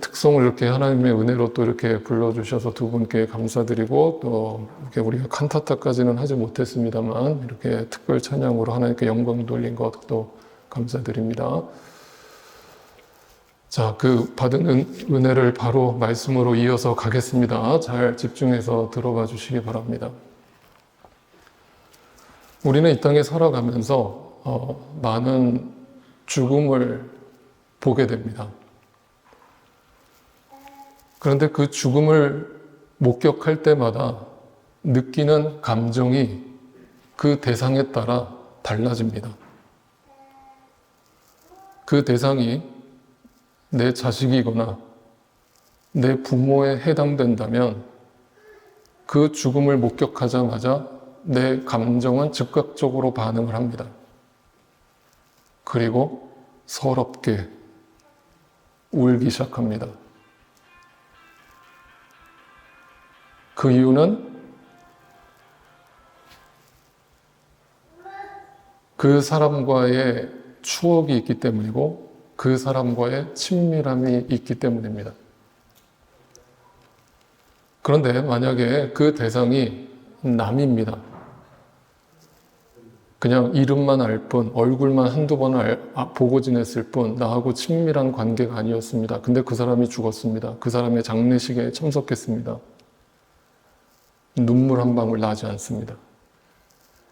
특성을 이렇게 하나님의 은혜로 또 이렇게 불러주셔서 두 분께 감사드리고, 또 이렇게 우리가 칸타타까지는 하지 못했습니다만 이렇게 특별 찬양으로 하나님께 영광 돌린 것도 감사드립니다. 자, 그 받은 은혜를 바로 말씀으로 이어서 가겠습니다. 잘 집중해서 들어봐 주시기 바랍니다. 우리는 이 땅에 살아가면서 많은 죽음을 보게 됩니다. 그런데 그 죽음을 목격할 때마다 느끼는 감정이 그 대상에 따라 달라집니다. 그 대상이 내 자식이거나 내 부모에 해당된다면 그 죽음을 목격하자마자 내 감정은 즉각적으로 반응을 합니다. 그리고 서럽게 울기 시작합니다. 그 이유는 그 사람과의 추억이 있기 때문이고 그 사람과의 친밀함이 있기 때문입니다. 그런데 만약에 그 대상이 남입니다. 그냥 이름만 알 뿐, 얼굴만 한두 번 보고 지냈을 뿐, 나하고 친밀한 관계가 아니었습니다. 근데 그 사람이 죽었습니다. 그 사람의 장례식에 참석했습니다. 눈물 한 방울 나지 않습니다.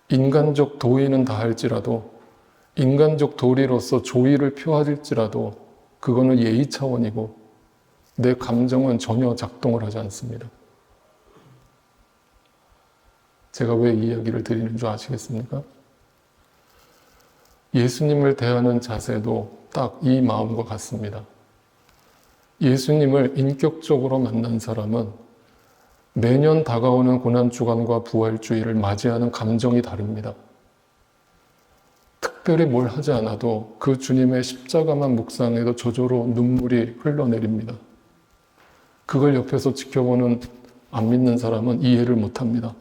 인간적 도의는 다할지라도, 인간적 도리로서 조의를 표할지라도 그거는 예의 차원이고 내 감정은 전혀 작동을 하지 않습니다. 제가 왜 이 이야기를 드리는 줄 아시겠습니까? 예수님을 대하는 자세도 딱 이 마음과 같습니다. 예수님을 인격적으로 만난 사람은 매년 다가오는 고난주간과 부활주의를 맞이하는 감정이 다릅니다. 특별히 뭘 하지 않아도 그 주님의 십자가만 묵상해도 저절로 눈물이 흘러내립니다. 그걸 옆에서 지켜보는 안 믿는 사람은 이해를 못합니다.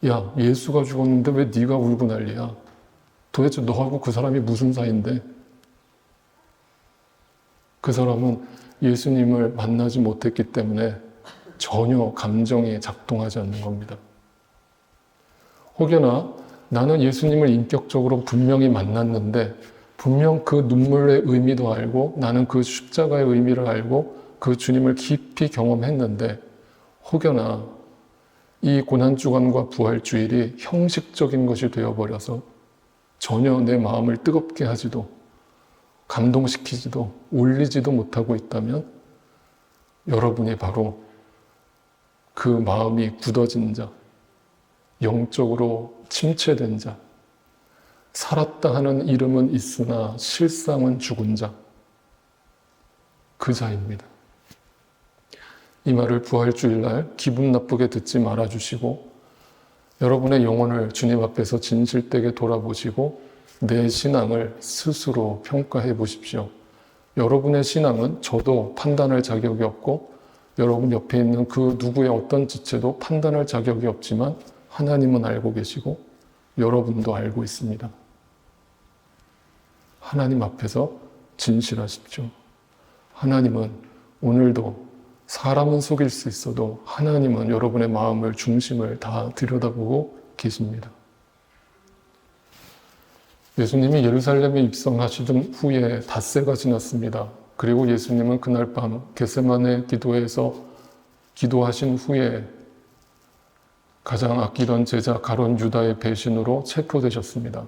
야, 예수가 죽었는데 왜 네가 울고 난리야? 도대체 너하고 그 사람이 무슨 사이인데? 그 사람은 예수님을 만나지 못했기 때문에 전혀 감정이 작동하지 않는 겁니다. 혹여나 나는 예수님을 인격적으로 분명히 만났는데 분명 그 눈물의 의미도 알고 나는 그 십자가의 의미를 알고 그 주님을 깊이 경험했는데 혹여나 이 고난주간과 부활주일이 형식적인 것이 되어버려서 전혀 내 마음을 뜨겁게 하지도 감동시키지도 울리지도 못하고 있다면 여러분이 바로 그 마음이 굳어진 자, 영적으로 침체된 자, 살았다 하는 이름은 있으나 실상은 죽은 자, 그 자입니다. 이 말을 부활주일날 기분 나쁘게 듣지 말아주시고 여러분의 영혼을 주님 앞에서 진실되게 돌아보시고 내 신앙을 스스로 평가해 보십시오. 여러분의 신앙은 저도 판단할 자격이 없고 여러분 옆에 있는 그 누구의 어떤 지체도 판단할 자격이 없지만 하나님은 알고 계시고 여러분도 알고 있습니다. 하나님 앞에서 진실하십시오. 하나님은 오늘도 사람은 속일 수 있어도 하나님은 여러분의 마음을 중심을 다 들여다보고 계십니다. 예수님이 예루살렘에 입성하시던 후에 닷새가 지났습니다. 그리고 예수님은 그날 밤 겟세마네 기도에서 기도하신 후에 가장 아끼던 제자 가룟 유다의 배신으로 체포되셨습니다.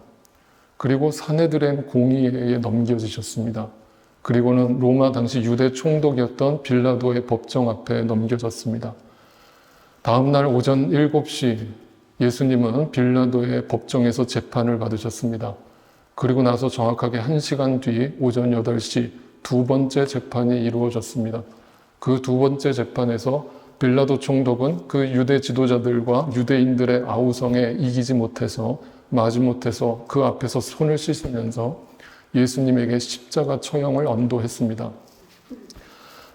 그리고 사내들의 공의에 넘겨지셨습니다. 그리고는 로마 당시 유대 총독이었던 빌라도의 법정 앞에 넘겨졌습니다. 다음 날 오전 7시 예수님은 빌라도의 법정에서 재판을 받으셨습니다. 그리고 나서 정확하게 1시간 뒤 오전 8시 두 번째 재판이 이루어졌습니다. 그 두 번째 재판에서 빌라도 총독은 그 유대 지도자들과 유대인들의 아우성에 이기지 못해서 마지못해서 그 앞에서 손을 씻으면서 예수님에게 십자가 처형을 언도했습니다.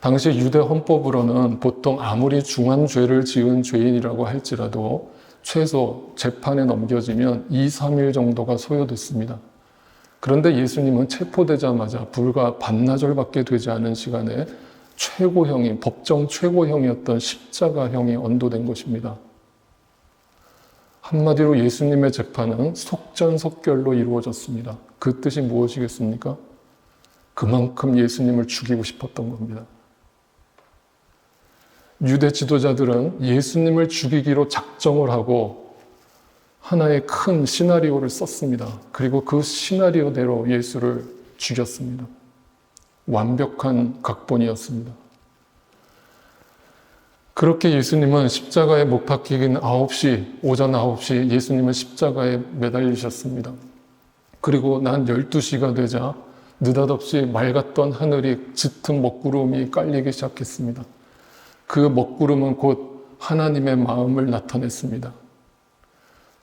당시 유대 헌법으로는 보통 아무리 중한 죄를 지은 죄인이라고 할지라도 최소 재판에 넘겨지면 2, 3일 정도가 소요됐습니다. 그런데 예수님은 체포되자마자 불과 반나절밖에 되지 않은 시간에 최고형인, 법정 최고형이었던 십자가형이 언도된 것입니다. 한마디로 예수님의 재판은 속전속결로 이루어졌습니다. 그 뜻이 무엇이겠습니까? 그만큼 예수님을 죽이고 싶었던 겁니다. 유대 지도자들은 예수님을 죽이기로 작정을 하고 하나의 큰 시나리오를 썼습니다. 그리고 그 시나리오대로 예수를 죽였습니다. 완벽한 각본이었습니다. 그렇게 예수님은 십자가에 못 박히긴 9시, 오전 9시 예수님은 십자가에 매달리셨습니다. 그리고 난 12시가 되자 느닷없이 맑았던 하늘이 짙은 먹구름이 깔리기 시작했습니다. 그 먹구름은 곧 하나님의 마음을 나타냈습니다.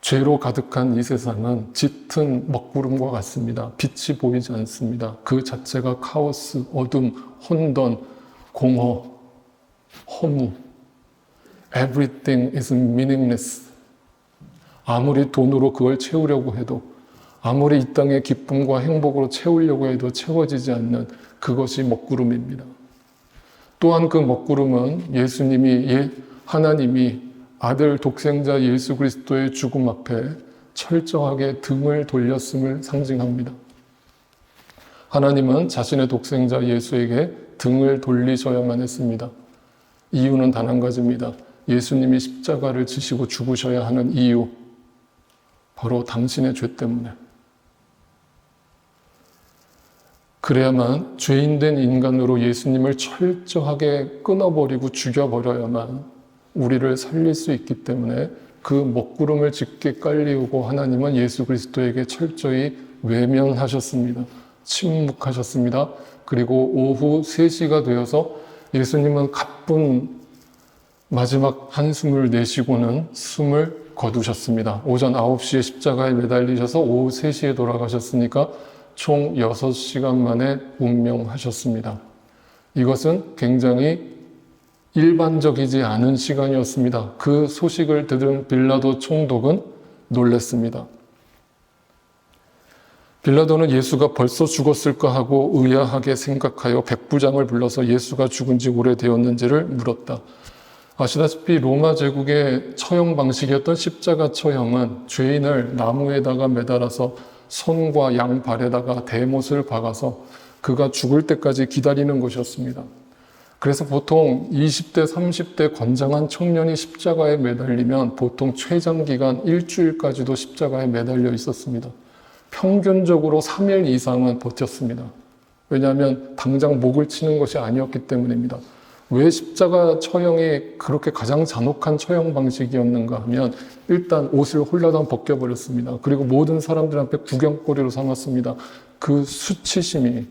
죄로 가득한 이 세상은 짙은 먹구름과 같습니다. 빛이 보이지 않습니다. 그 자체가 카오스, 어둠, 혼돈, 공허, 허무. Everything is meaningless. 아무리 돈으로 그걸 채우려고 해도, 아무리 이 땅의 기쁨과 행복으로 채우려고 해도 채워지지 않는 그것이 먹구름입니다. 또한 그 먹구름은 하나님이 아들 독생자 예수 그리스도의 죽음 앞에 철저하게 등을 돌렸음을 상징합니다. 하나님은 자신의 독생자 예수에게 등을 돌리셔야만 했습니다. 이유는 단 한 가지입니다. 예수님이 십자가를 지시고 죽으셔야 하는 이유, 바로 당신의 죄 때문에. 그래야만 죄인된 인간으로 예수님을 철저하게 끊어버리고 죽여버려야만 우리를 살릴 수 있기 때문에 그 먹구름을 짙게 깔리우고 하나님은 예수 그리스도에게 철저히 외면하셨습니다. 침묵하셨습니다. 그리고 오후 3시가 되어서 예수님은 가쁜 마지막 한숨을 내쉬고는 숨을 거두셨습니다. 오전 9시에 십자가에 매달리셔서 오후 3시에 돌아가셨으니까 총 6시간 만에 운명하셨습니다. 이것은 굉장히 일반적이지 않은 시간이었습니다. 그 소식을 들은 빌라도 총독은 놀랐습니다. 빌라도는 예수가 벌써 죽었을까 하고 의아하게 생각하여 백부장을 불러서 예수가 죽은 지 오래되었는지를 물었다. 아시다시피 로마 제국의 처형 방식이었던 십자가 처형은 죄인을 나무에다가 매달아서 손과 양발에다가 대못을 박아서 그가 죽을 때까지 기다리는 것이었습니다. 그래서 보통 20대, 30대 건장한 청년이 십자가에 매달리면 보통 최장기간 일주일까지도 십자가에 매달려 있었습니다. 평균적으로 3일 이상은 버텼습니다. 왜냐하면 당장 목을 치는 것이 아니었기 때문입니다. 왜 십자가 처형이 그렇게 가장 잔혹한 처형 방식이었는가 하면 일단 옷을 홀라당 벗겨버렸습니다. 그리고 모든 사람들 앞에 구경거리로 삼았습니다. 그 수치심이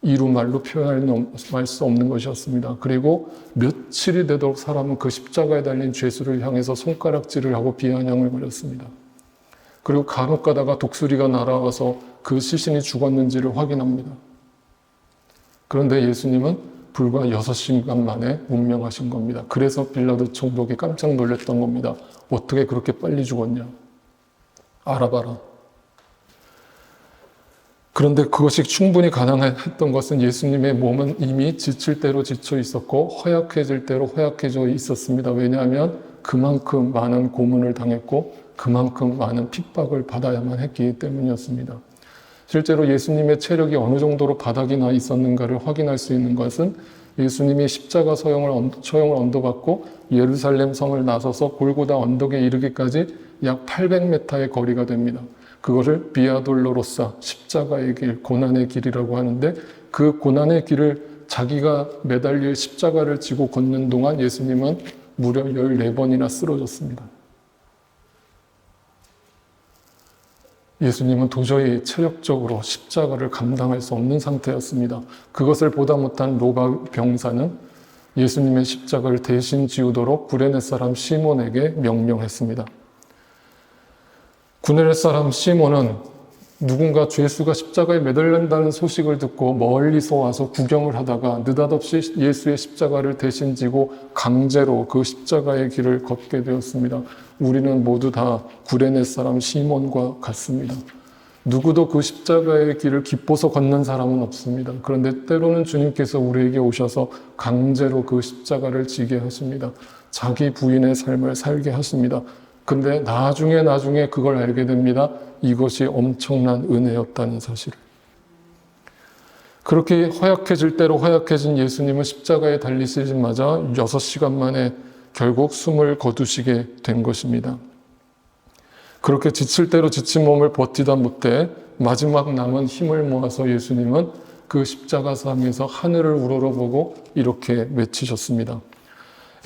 이루 말로 표현할 수 없는 것이었습니다. 그리고 며칠이 되도록 사람은 그 십자가에 달린 죄수를 향해서 손가락질을 하고 비아냥을 벌였습니다. 그리고 간혹 가다가 독수리가 날아와서 그 시신이 죽었는지를 확인합니다. 그런데 예수님은 불과 6시간 만에 운명하신 겁니다. 그래서 빌라도 총독이 깜짝 놀랐던 겁니다. 어떻게 그렇게 빨리 죽었냐? 알아봐라. 그런데 그것이 충분히 가능했던 것은 예수님의 몸은 이미 지칠 대로 지쳐 있었고 허약해질 대로 허약해져 있었습니다. 왜냐하면 그만큼 많은 고문을 당했고 그만큼 많은 픽박을 받아야만 했기 때문이었습니다. 실제로 예수님의 체력이 어느 정도로 바닥이 나 있었는가를 확인할 수 있는 것은 예수님이 십자가 처형을 언도받고 예루살렘 성을 나서서 골고다 언덕에 이르기까지 약 800m의 거리가 됩니다. 그것을 비아 돌로로사, 십자가의 길, 고난의 길이라고 하는데 그 고난의 길을 자기가 매달릴 십자가를 지고 걷는 동안 예수님은 무려 14번이나 쓰러졌습니다. 예수님은 도저히 체력적으로 십자가를 감당할 수 없는 상태였습니다. 그것을 보다 못한 로마 병사는 예수님의 십자가를 대신 지우도록 구레네 사람 시몬에게 명령했습니다. 구레네 사람 시몬은 누군가 죄수가 십자가에 매달린다는 소식을 듣고 멀리서 와서 구경을 하다가 느닷없이 예수의 십자가를 대신 지고 강제로 그 십자가의 길을 걷게 되었습니다. 우리는 모두 다 구레네 사람 시몬과 같습니다. 누구도 그 십자가의 길을 기뻐서 걷는 사람은 없습니다. 그런데 때로는 주님께서 우리에게 오셔서 강제로 그 십자가를 지게 하십니다. 자기 부인의 삶을 살게 하십니다. 근데 나중에 그걸 알게 됩니다. 이것이 엄청난 은혜였다는 사실을. 그렇게 허약해질 대로 허약해진 예수님은 십자가에 달리시자마자 6시간 만에 결국 숨을 거두시게 된 것입니다. 그렇게 지칠 대로 지친 몸을 버티다 못해 마지막 남은 힘을 모아서 예수님은 그 십자가상에서 하늘을 우러러보고 이렇게 외치셨습니다.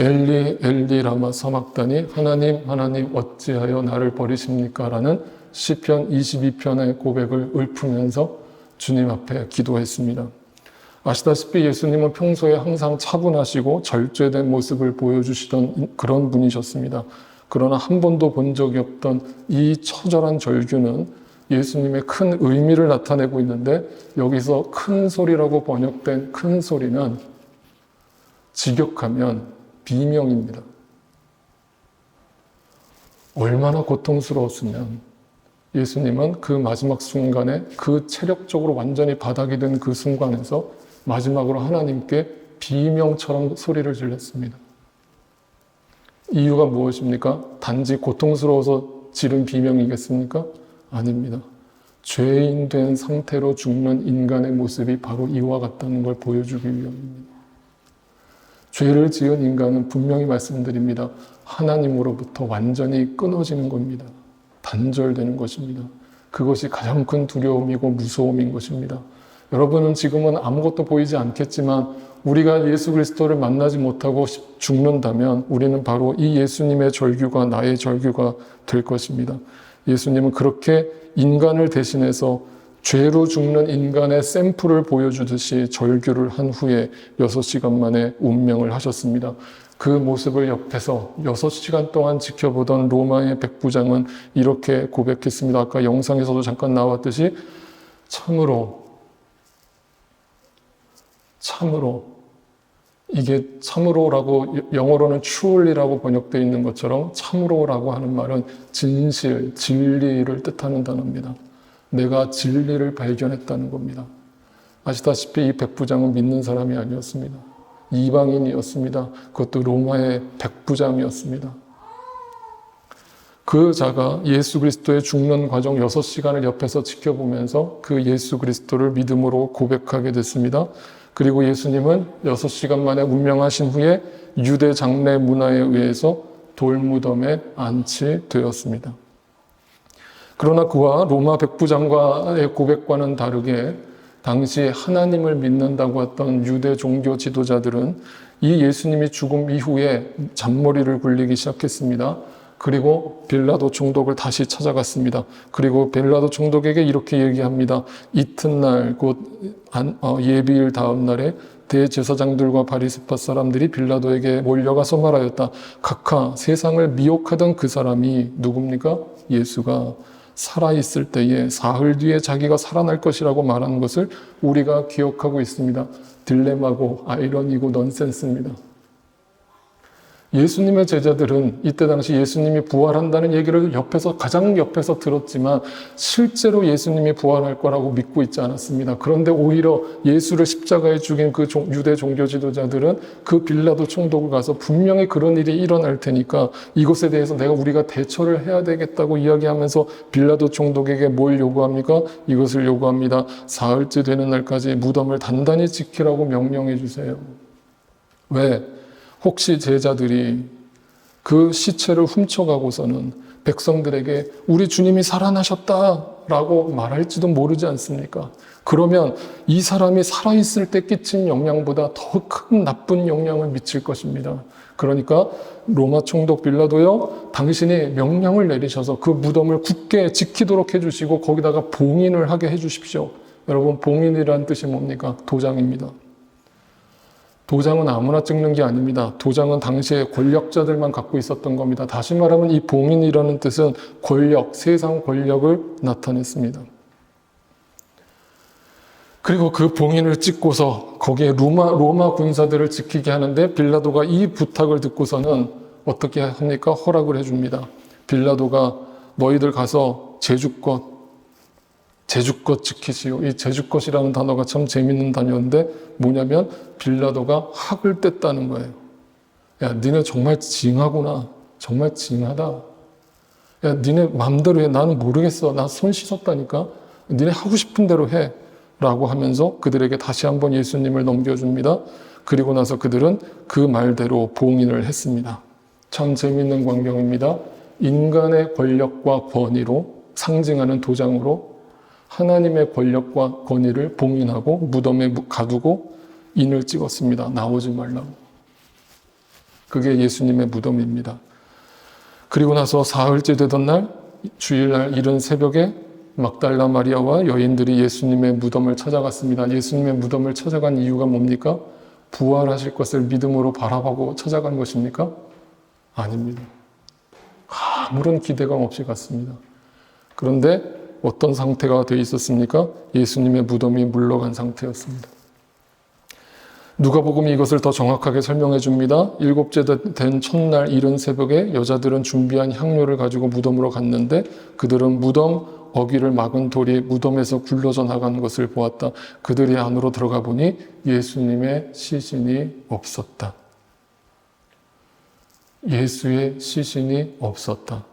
엘리 엘리 라마 사막다니 하나님 하나님 어찌하여 나를 버리십니까? 라는 시편 22편의 고백을 읊으면서 주님 앞에 기도했습니다. 아시다시피 예수님은 평소에 항상 차분하시고 절제된 모습을 보여주시던 그런 분이셨습니다. 그러나 한 번도 본 적이 없던 이 처절한 절규는 예수님의 큰 의미를 나타내고 있는데, 여기서 큰 소리라고 번역된 큰 소리는 직역하면 비명입니다. 얼마나 고통스러웠으면 예수님은 그 마지막 순간에, 그 체력적으로 완전히 바닥이 된 그 순간에서 마지막으로 하나님께 비명처럼 소리를 질렀습니다. 이유가 무엇입니까? 단지 고통스러워서 지른 비명이겠습니까? 아닙니다. 죄인 된 상태로 죽는 인간의 모습이 바로 이와 같다는 걸 보여주기 위함입니다. 죄를 지은 인간은 분명히 말씀드립니다. 하나님으로부터 완전히 끊어지는 겁니다. 단절되는 것입니다. 그것이 가장 큰 두려움이고 무서움인 것입니다. 여러분은 지금은 아무것도 보이지 않겠지만 우리가 예수 그리스도를 만나지 못하고 죽는다면 우리는 바로 이 예수님의 절규가 나의 절규가 될 것입니다. 예수님은 그렇게 인간을 대신해서 죄로 죽는 인간의 샘플을 보여주듯이 절규를 한 후에 6시간 만에 운명을 하셨습니다. 그 모습을 옆에서 6시간 동안 지켜보던 로마의 백부장은 이렇게 고백했습니다. 아까 영상에서도 잠깐 나왔듯이 참으로 이게 참으로라고 영어로는 truly라고 번역되어 있는 것처럼 참으로라고 하는 말은 진실, 진리를 뜻하는 단어입니다. 내가 진리를 발견했다는 겁니다. 아시다시피 이 백부장은 믿는 사람이 아니었습니다. 이방인이었습니다. 그것도 로마의 백부장이었습니다. 그 자가 예수 그리스도의 죽는 과정 6시간을 옆에서 지켜보면서 그 예수 그리스도를 믿음으로 고백하게 됐습니다. 그리고 예수님은 6시간 만에 운명하신 후에 유대 장례 문화에 의해서 돌무덤에 안치되었습니다. 그러나 그와 로마 백부장과의 고백과는 다르게 당시 하나님을 믿는다고 했던 유대 종교 지도자들은 이 예수님이 죽음 이후에 잔머리를 굴리기 시작했습니다. 그리고 빌라도 총독을 다시 찾아갔습니다. 그리고 빌라도 총독에게 이렇게 얘기합니다. 이튿날 곧 예비일 다음 날에 대제사장들과 바리새파 사람들이 빌라도에게 몰려가서 말하였다. 각하 세상을 미혹하던 그 사람이 누굽니까? 예수가 살아있을 때에 사흘 뒤에 자기가 살아날 것이라고 말하는 것을 우리가 기억하고 있습니다. 딜레마고 아이러니고 넌센스입니다. 예수님의 제자들은 이때 당시 예수님이 부활한다는 얘기를 가장 옆에서 들었지만 실제로 예수님이 부활할 거라고 믿고 있지 않았습니다. 그런데 오히려 예수를 십자가에 죽인 그 유대 종교 지도자들은 그 빌라도 총독을 가서 분명히 그런 일이 일어날 테니까 이것에 대해서 우리가 대처를 해야 되겠다고 이야기하면서 빌라도 총독에게 뭘 요구합니까? 이것을 요구합니다. 사흘째 되는 날까지 무덤을 단단히 지키라고 명령해 주세요. 왜? 혹시 제자들이 그 시체를 훔쳐가고서는 백성들에게 우리 주님이 살아나셨다라고 말할지도 모르지 않습니까? 그러면 이 사람이 살아있을 때 끼친 영향보다 더 큰 나쁜 영향을 미칠 것입니다. 그러니까 로마 총독 빌라도요, 당신이 명령을 내리셔서 그 무덤을 굳게 지키도록 해주시고 거기다가 봉인을 하게 해주십시오. 여러분, 봉인이라는 뜻이 뭡니까? 도장입니다. 도장은 아무나 찍는 게 아닙니다. 도장은 당시에 권력자들만 갖고 있었던 겁니다. 다시 말하면 이 봉인이라는 뜻은 권력, 세상 권력을 나타냈습니다. 그리고 그 봉인을 찍고서 거기에 로마 군사들을 지키게 하는데 빌라도가 이 부탁을 듣고서는 어떻게 합니까? 허락을 해줍니다. 빌라도가 너희들 가서 제주껏 지키시오. 이 제주껏이라는 단어가 참 재밌는 단어인데 뭐냐면 빌라도가 학을 뗐다는 거예요. 야, 니네 정말 징하구나. 정말 징하다. 야, 니네 맘대로 해. 나는 모르겠어. 나 손 씻었다니까. 니네 하고 싶은 대로 해. 라고 하면서 그들에게 다시 한번 예수님을 넘겨줍니다. 그리고 나서 그들은 그 말대로 봉인을 했습니다. 참 재밌는 광경입니다. 인간의 권력과 권위로 상징하는 도장으로 하나님의 권력과 권위를 봉인하고 무덤에 가두고 인을 찍었습니다. 나오지 말라고. 그게 예수님의 무덤입니다. 그리고 나서 사흘째 되던 날, 주일날 이른 새벽에 막달라 마리아와 여인들이 예수님의 무덤을 찾아갔습니다. 예수님의 무덤을 찾아간 이유가 뭡니까? 부활하실 것을 믿음으로 바라보고 찾아간 것입니까? 아닙니다. 아무런 기대감 없이 갔습니다. 그런데 어떤 상태가 되어 있었습니까? 예수님의 무덤이 물러간 상태였습니다. 누가복음이 이것을 더 정확하게 설명해 줍니다. 일곱째 된 첫날 이른 새벽에 여자들은 준비한 향료를 가지고 무덤으로 갔는데 그들은 무덤 어귀를 막은 돌이 무덤에서 굴러져 나가는 것을 보았다. 그들이 안으로 들어가 보니 예수님의 시신이 없었다. 예수의 시신이 없었다.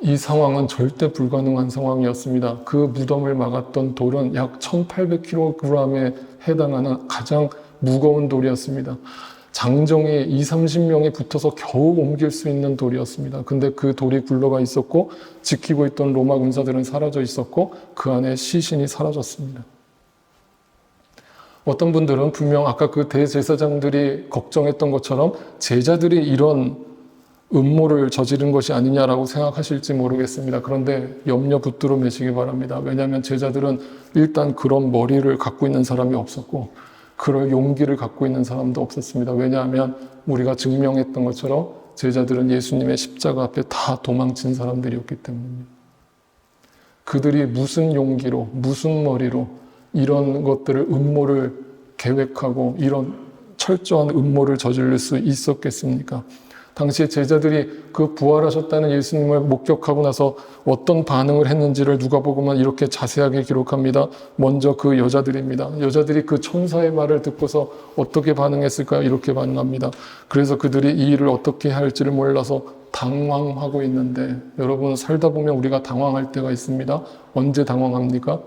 이 상황은 절대 불가능한 상황이었습니다. 그 무덤을 막았던 돌은 약 1800kg에 해당하는 가장 무거운 돌이었습니다. 장정이 20-30명이 붙어서 겨우 옮길 수 있는 돌이었습니다. 근데 그 돌이 굴러가 있었고 지키고 있던 로마 군사들은 사라져 있었고 그 안에 시신이 사라졌습니다. 어떤 분들은 분명 아까 그 대제사장들이 걱정했던 것처럼 제자들이 이런 음모를 저지른 것이 아니냐라고 생각하실지 모르겠습니다. 그런데 염려 붙들어 매시기 바랍니다. 왜냐하면 제자들은 일단 그런 머리를 갖고 있는 사람이 없었고 그럴 용기를 갖고 있는 사람도 없었습니다. 왜냐하면 우리가 증명했던 것처럼 제자들은 예수님의 십자가 앞에 다 도망친 사람들이었기 때문입니다. 그들이 무슨 용기로, 무슨 머리로 이런 것들을 음모를 계획하고 이런 철저한 음모를 저지를 수 있었겠습니까? 당시에 제자들이 그 부활하셨다는 예수님을 목격하고 나서 어떤 반응을 했는지를 누가복음은 이렇게 자세하게 기록합니다. 먼저 그 여자들입니다. 여자들이 그 천사의 말을 듣고서 어떻게 반응했을까요? 이렇게 반응합니다. 그래서 그들이 이 일을 어떻게 할지를 몰라서 당황하고 있는데 여러분 살다 보면 우리가 당황할 때가 있습니다. 언제 당황합니까?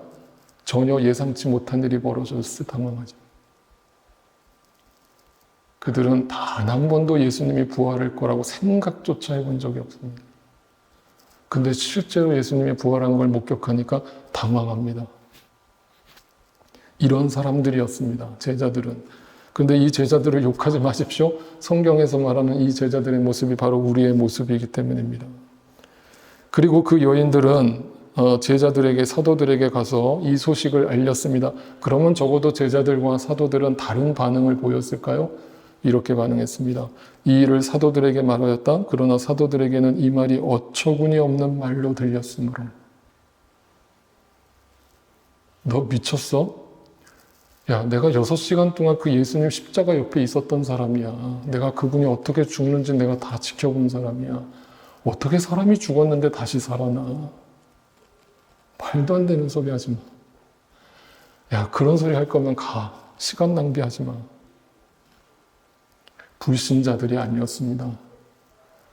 전혀 예상치 못한 일이 벌어졌을 때 당황하죠. 그들은 단 한 번도 예수님이 부활할 거라고 생각조차 해본 적이 없습니다. 근데 실제로 예수님이 부활한 걸 목격하니까 당황합니다. 이런 사람들이었습니다. 제자들은. 근데 이 제자들을 욕하지 마십시오. 성경에서 말하는 이 제자들의 모습이 바로 우리의 모습이기 때문입니다. 그리고 그 여인들은 제자들에게, 사도들에게 가서 이 소식을 알렸습니다. 그러면 적어도 제자들과 사도들은 다른 반응을 보였을까요? 이렇게 반응했습니다. 이 일을 사도들에게 말하였다. 그러나 사도들에게는 이 말이 어처구니 없는 말로 들렸으므로. 너 미쳤어? 야, 내가 6시간 동안 그 예수님 십자가 옆에 있었던 사람이야. 내가 그분이 어떻게 죽는지 내가 다 지켜본 사람이야. 어떻게 사람이 죽었는데 다시 살아나? 말도 안 되는 소리 하지 마. 야, 그런 소리 할 거면 가. 시간 낭비하지 마. 불신자들이 아니었습니다.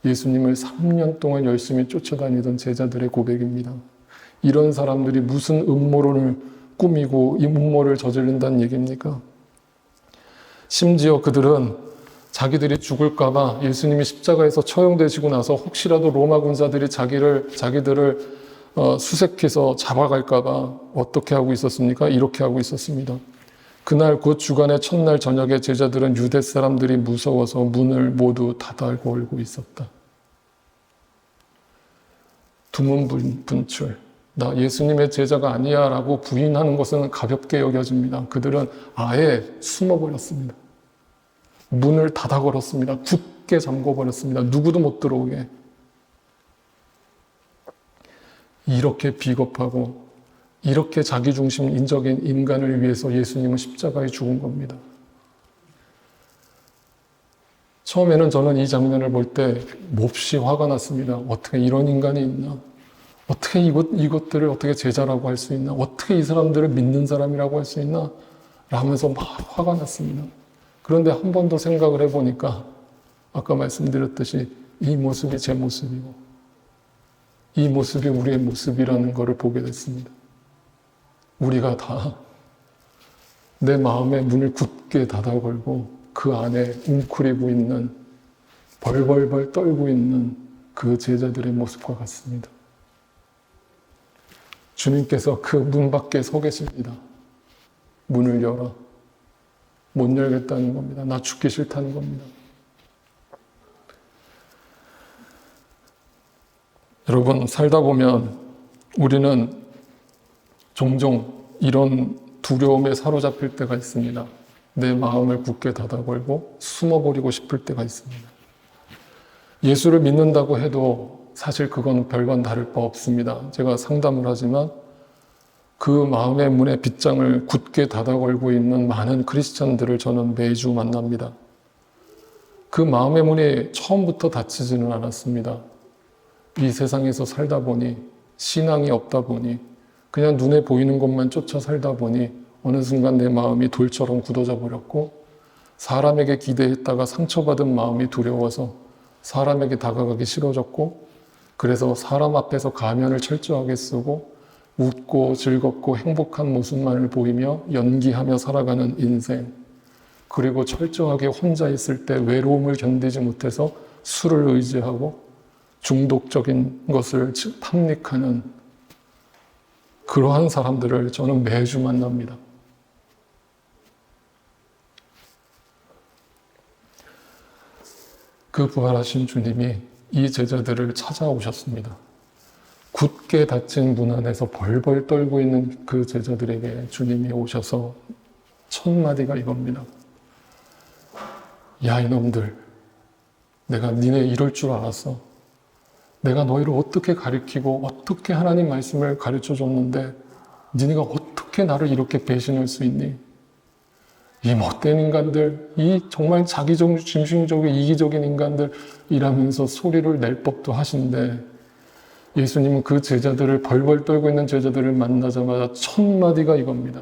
예수님을 3년 동안 열심히 쫓아다니던 제자들의 고백입니다. 이런 사람들이 무슨 음모론을 꾸미고 이 음모를 저지른다는 얘기입니까? 심지어 그들은 자기들이 죽을까봐 예수님이 십자가에서 처형되시고 나서 혹시라도 로마 군사들이 자기들을 수색해서 잡아갈까봐 어떻게 하고 있었습니까? 이렇게 하고 있었습니다. 그날 곧 주간의 첫날 저녁에 제자들은 유대 사람들이 무서워서 문을 모두 닫아 걸고 있었다. 두문분출. 나 예수님의 제자가 아니야 라고 부인하는 것은 가볍게 여겨집니다. 그들은 아예 숨어버렸습니다. 문을 닫아 걸었습니다. 굳게 잠궈버렸습니다. 누구도 못 들어오게. 이렇게 비겁하고 이렇게 자기중심적인 인간을 위해서 예수님은 십자가에 죽은 겁니다. 처음에는 저는 이 장면을 볼 때 몹시 화가 났습니다. 어떻게 이런 인간이 있나? 어떻게 이것들을 어떻게 제자라고 할 수 있나? 어떻게 이 사람들을 믿는 사람이라고 할 수 있나? 라면서 막 화가 났습니다. 그런데 한 번 더 생각을 해보니까 아까 말씀드렸듯이 이 모습이 제 모습이고 이 모습이 우리의 모습이라는 것을 보게 됐습니다. 우리가 다 내 마음의 문을 굳게 닫아 걸고 그 안에 웅크리고 있는 벌벌벌 떨고 있는 그 제자들의 모습과 같습니다. 주님께서 그 문 밖에 서 계십니다. 문을 열어. 못 열겠다는 겁니다. 나 죽기 싫다는 겁니다. 여러분, 살다 보면 우리는 종종 이런 두려움에 사로잡힐 때가 있습니다. 내 마음을 굳게 닫아 걸고 숨어버리고 싶을 때가 있습니다. 예수를 믿는다고 해도 사실 그건 별건 다를 바 없습니다. 제가 상담을 하지만 그 마음의 문에 빗장을 굳게 닫아 걸고 있는 많은 크리스찬들을 저는 매주 만납니다. 그 마음의 문이 처음부터 닫히지는 않았습니다. 이 세상에서 살다 보니 신앙이 없다 보니 그냥 눈에 보이는 것만 쫓아 살다 보니 어느 순간 내 마음이 돌처럼 굳어져 버렸고 사람에게 기대했다가 상처받은 마음이 두려워서 사람에게 다가가기 싫어졌고 그래서 사람 앞에서 가면을 철저하게 쓰고 웃고 즐겁고 행복한 모습만을 보이며 연기하며 살아가는 인생 그리고 철저하게 혼자 있을 때 외로움을 견디지 못해서 술을 의지하고 중독적인 것을 탐닉하는 그러한 사람들을 저는 매주 만납니다. 그 부활하신 주님이 이 제자들을 찾아오셨습니다. 굳게 닫힌 문 안에서 벌벌 떨고 있는 그 제자들에게 주님이 오셔서 첫 마디가 이겁니다. 야, 이놈들, 내가 니네 이럴 줄 알았어. 내가 너희를 어떻게 가르치고 어떻게 하나님 말씀을 가르쳐 줬는데 니네가 어떻게 나를 이렇게 배신할 수 있니? 이 못된 인간들, 이 정말 자기중심적인 이기적인 인간들 이라면서 소리를 낼 법도 하신데 예수님은 그 제자들을 벌벌 떨고 있는 제자들을 만나자마자 첫 마디가 이겁니다.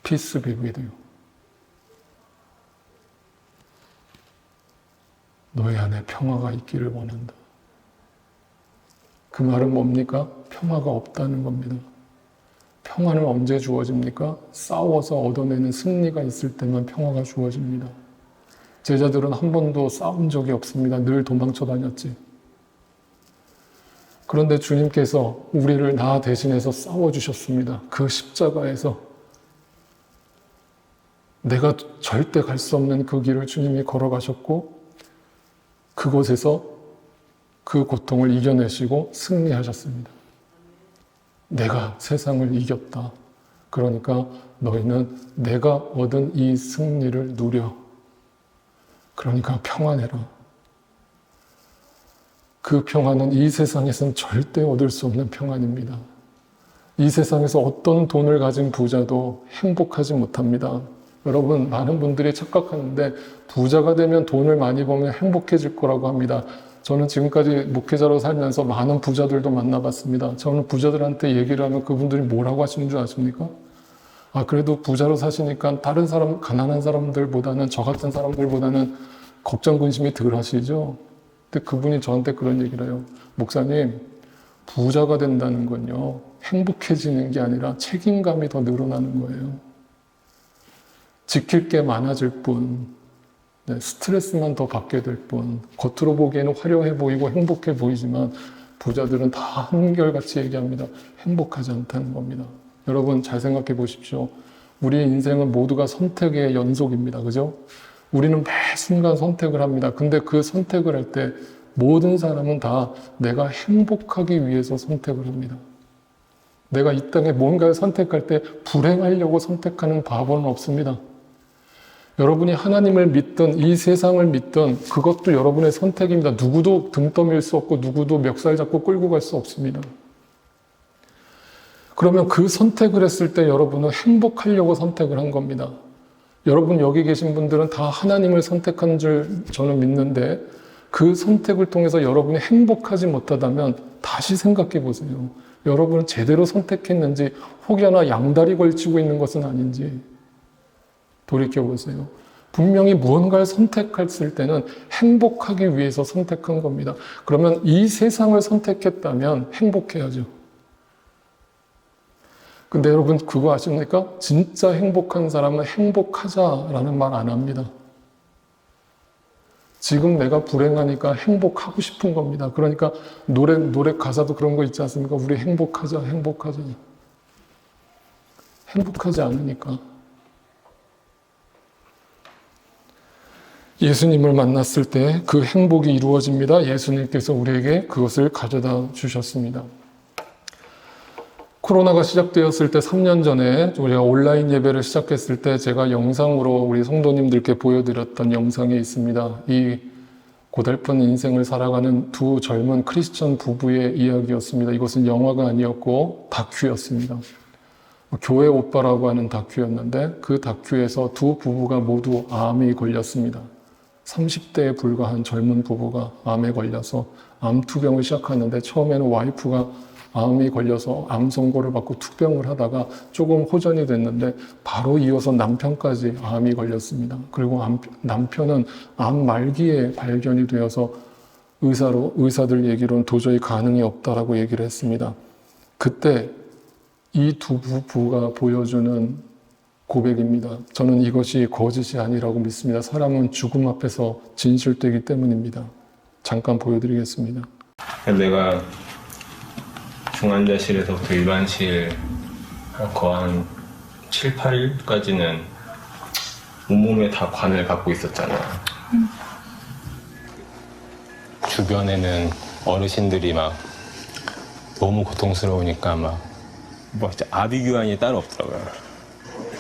Peace be with you. 너희 안에 평화가 있기를 원한다. 그 말은 뭡니까? 평화가 없다는 겁니다. 평화는 언제 주어집니까? 싸워서 얻어내는 승리가 있을 때만 평화가 주어집니다. 제자들은 한 번도 싸운 적이 없습니다. 늘 도망쳐 다녔지. 그런데 주님께서 우리를 나 대신해서 싸워주셨습니다. 그 십자가에서 내가 절대 갈 수 없는 그 길을 주님이 걸어가셨고 그곳에서 그 고통을 이겨내시고 승리하셨습니다. 내가 세상을 이겼다. 그러니까 너희는 내가 얻은 이 승리를 누려. 그러니까 평안해라. 그 평안은 이 세상에서는 절대 얻을 수 없는 평안입니다. 이 세상에서 어떤 돈을 가진 부자도 행복하지 못합니다. 여러분, 많은 분들이 착각하는데 부자가 되면 돈을 많이 벌면 행복해질 거라고 합니다. 저는 지금까지 목회자로 살면서 많은 부자들도 만나봤습니다. 저는 부자들한테 얘기를 하면 그분들이 뭐라고 하시는 줄 아십니까? 아, 그래도 부자로 사시니까 다른 사람, 가난한 사람들보다는, 저 같은 사람들보다는 걱정, 근심이 덜 하시죠? 근데 그분이 저한테 그런 얘기를 해요. 목사님, 부자가 된다는 건요, 행복해지는 게 아니라 책임감이 더 늘어나는 거예요. 지킬 게 많아질 뿐, 스트레스만 더 받게 될 뿐, 겉으로 보기에는 화려해 보이고 행복해 보이지만 부자들은 다 한결같이 얘기합니다. 행복하지 않다는 겁니다. 여러분 잘 생각해 보십시오. 우리의 인생은 모두가 선택의 연속입니다. 그죠? 우리는 매 순간 선택을 합니다. 근데 그 선택을 할 때 모든 사람은 다 내가 행복하기 위해서 선택을 합니다. 내가 이 땅에 뭔가를 선택할 때 불행하려고 선택하는 바보는 없습니다. 여러분이 하나님을 믿든 이 세상을 믿든 그것도 여러분의 선택입니다. 누구도 등 떠밀 수 없고 누구도 멱살 잡고 끌고 갈 수 없습니다. 그러면 그 선택을 했을 때 여러분은 행복하려고 선택을 한 겁니다. 여러분 여기 계신 분들은 다 하나님을 선택한 줄 저는 믿는데 그 선택을 통해서 여러분이 행복하지 못하다면 다시 생각해 보세요. 여러분은 제대로 선택했는지 혹여나 양다리 걸치고 있는 것은 아닌지 돌이켜보세요. 분명히 무언가를 선택했을 때는 행복하기 위해서 선택한 겁니다. 그러면 이 세상을 선택했다면 행복해야죠. 근데 여러분 그거 아십니까? 진짜 행복한 사람은 행복하자라는 말 안 합니다. 지금 내가 불행하니까 행복하고 싶은 겁니다. 그러니까 노래 가사도 그런 거 있지 않습니까? 우리 행복하자, 행복하자. 행복하지 않으니까. 예수님을 만났을 때 그 행복이 이루어집니다. 예수님께서 우리에게 그것을 가져다 주셨습니다. 코로나가 시작되었을 때 3년 전에 우리가 온라인 예배를 시작했을 때 제가 영상으로 우리 성도님들께 보여드렸던 영상이 있습니다. 이 고달픈 인생을 살아가는 두 젊은 크리스천 부부의 이야기였습니다. 이것은 영화가 아니었고 다큐였습니다. 교회 오빠라고 하는 다큐였는데 그 다큐에서 두 부부가 모두 암이 걸렸습니다. 30대에 불과한 젊은 부부가 암에 걸려서 암 투병을 시작하는데 처음에는 와이프가 암이 걸려서 암 선고를 받고 투병을 하다가 조금 호전이 됐는데 바로 이어서 남편까지 암이 걸렸습니다. 그리고 남편은 암 말기에 발견이 되어서 의사들 얘기로는 도저히 가능이 없다라고 얘기를 했습니다. 그때 이 두 부부가 보여주는 고백입니다. 저는 이것이 거짓이 아니라고 믿습니다. 사람은 죽음 앞에서 진실되기 때문입니다. 잠깐 보여드리겠습니다. 내가 중환자실에서부터 일반실 거한 7, 8일까지는 온몸에 다 관을 갖고 있었잖아. 주변에는 어르신들이 막 너무 고통스러우니까 뭐 진짜 아비규환이 따로 없더라고요.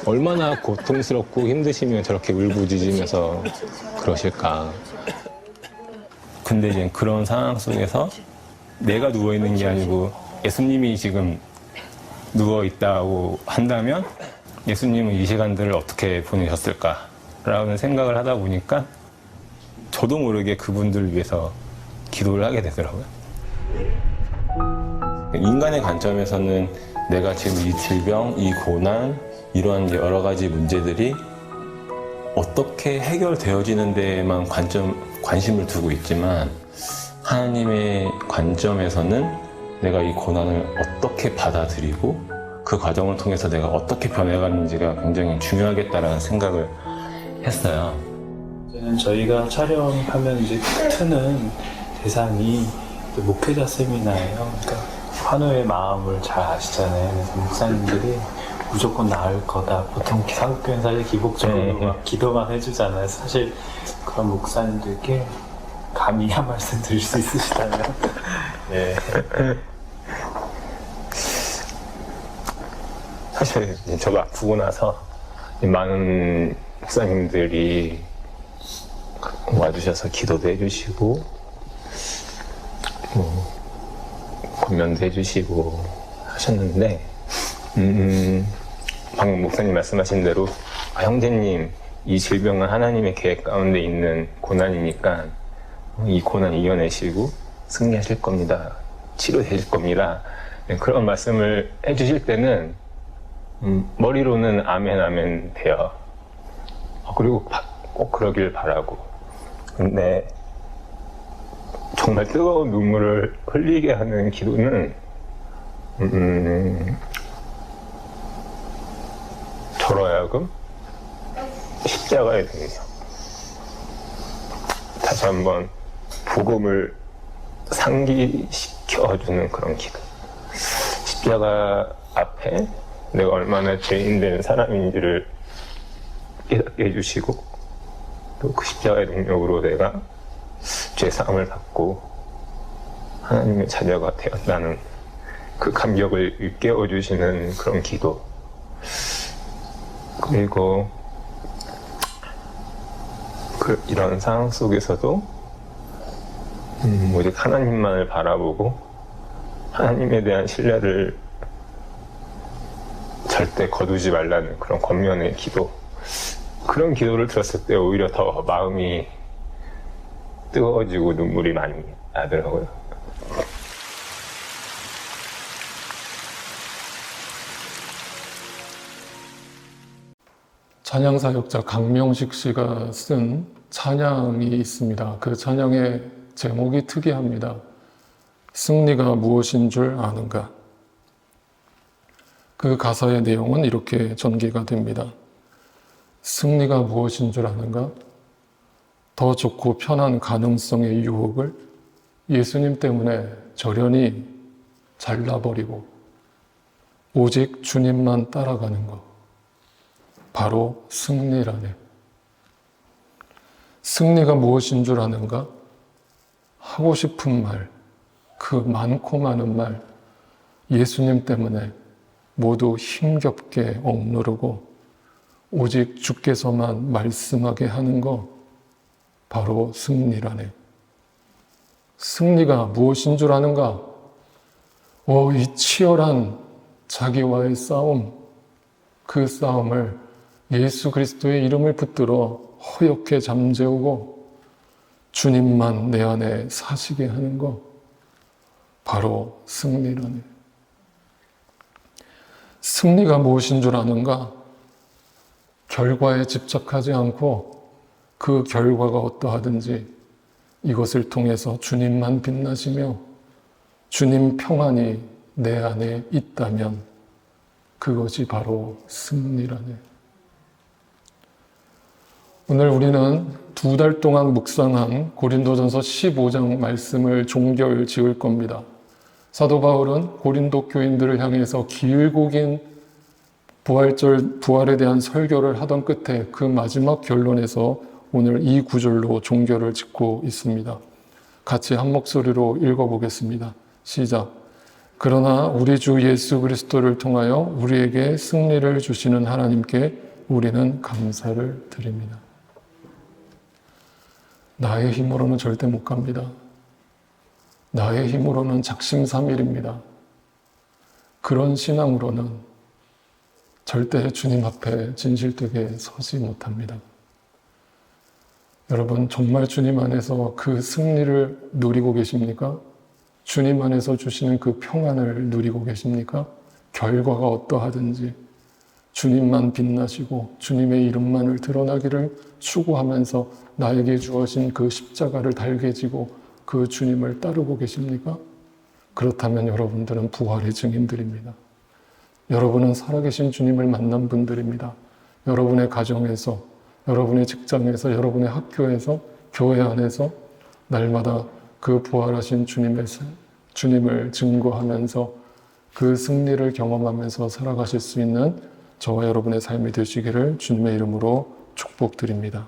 얼마나 고통스럽고 힘드시면 저렇게 울부짖으면서 그러실까. 근데 이제 그런 상황 속에서 내가 누워있는 게 아니고 예수님이 지금 누워있다고 한다면 예수님은 이 시간들을 어떻게 보내셨을까라는 생각을 하다 보니까 저도 모르게 그분들을 위해서 기도를 하게 되더라고요. 인간의 관점에서는 내가 지금 이 질병, 이 고난, 이러한 여러 가지 문제들이 어떻게 해결되어지는 데에만 관심을 두고 있지만 하나님의 관점에서는 내가 이 고난을 어떻게 받아들이고 그 과정을 통해서 내가 어떻게 변해가는지가 굉장히 중요하겠다라는 생각을 했어요. 저희가 촬영하면 이제 트는 대상이 목회자 세미나예요. 그러니까 환우의 마음을 잘 아시잖아요. 그래서 목사님들이 무조건 나을 거다. 보통 사국교회는 사실 기복적으로 막 기도만 해주잖아요. 사실 그런 목사님들께 감히 한 말씀 드릴 수 있으시다면 예. 사실 저도 아프고 나서 많은 목사님들이 와주셔서 기도도 해주시고 권면도 해주시고 하셨는데 방금 목사님 말씀하신 대로 형제님 이 질병은 하나님의 계획 가운데 있는 고난이니까 이 고난 이겨내시고 승리하실 겁니다. 치료되실 겁니다. 그런 말씀을 해주실 때는 머리로는 아멘 아멘 돼요. 그리고 꼭 그러길 바라고. 근데 정말 뜨거운 눈물을 흘리게 하는 기도는 저로 하여금 십자가의 능력. 다시 한번 복음을 상기시켜주는 그런 기도. 십자가 앞에 내가 얼마나 죄인된 사람인지를 깨닫게 해주시고 또 그 십자가의 능력으로 내가 죄사함을 받고 하나님의 자녀가 되었다는 그 감격을 일깨워주시는 그런 기도. 그리고 이런 상황 속에서도 오직 하나님만을 바라보고 하나님에 대한 신뢰를 절대 거두지 말라는 그런 권면의 기도, 그런 기도를 들었을 때 오히려 더 마음이 뜨거워지고 눈물이 많이 나더라고요. 찬양사역자 강명식 씨가 쓴 찬양이 있습니다. 그 찬양의 제목이 특이합니다. 승리가 무엇인 줄 아는가? 그 가사의 내용은 이렇게 전개가 됩니다. 승리가 무엇인 줄 아는가? 더 좋고 편한 가능성의 유혹을 예수님 때문에 저련히 잘라버리고 오직 주님만 따라가는 것. 바로 승리라네. 승리가 무엇인 줄 아는가? 하고 싶은 말, 그 많고 많은 말, 예수님 때문에 모두 힘겹게 억누르고 오직 주께서만 말씀하게 하는 거, 바로 승리라네. 승리가 무엇인 줄 아는가? 이 치열한 자기와의 싸움, 그 싸움을 예수 그리스도의 이름을 붙들어 허옇게 잠재우고 주님만 내 안에 사시게 하는 것, 바로 승리라네. 승리가 무엇인 줄 아는가? 결과에 집착하지 않고 그 결과가 어떠하든지 이것을 통해서 주님만 빛나시며 주님 평안이 내 안에 있다면 그것이 바로 승리라네. 오늘 우리는 2달 동안 묵상한 고린도전서 15장 말씀을 종결 지을 겁니다. 사도 바울은 고린도 교인들을 향해서 길고 긴 부활에 대한 설교를 하던 끝에 그 마지막 결론에서 오늘 이 구절로 종결을 짓고 있습니다. 같이 한 목소리로 읽어보겠습니다. 시작. 그러나 우리 주 예수 그리스도를 통하여 우리에게 승리를 주시는 하나님께 우리는 감사를 드립니다. 나의 힘으로는 절대 못 갑니다. 나의 힘으로는 작심삼일입니다. 그런 신앙으로는 절대 주님 앞에 진실되게 서지 못합니다. 여러분, 정말 주님 안에서 그 승리를 누리고 계십니까? 주님 안에서 주시는 그 평안을 누리고 계십니까? 결과가 어떠하든지 주님만 빛나시고 주님의 이름만을 드러나기를 추구하면서 나에게 주어진 그 십자가를 달게 지고 그 주님을 따르고 계십니까? 그렇다면 여러분들은 부활의 증인들입니다. 여러분은 살아계신 주님을 만난 분들입니다. 여러분의 가정에서, 여러분의 직장에서, 여러분의 학교에서, 교회 안에서 날마다 그 부활하신 주님을 증거하면서 그 승리를 경험하면서 살아가실 수 있는 저와 여러분의 삶이 되시기를 주님의 이름으로 축복드립니다.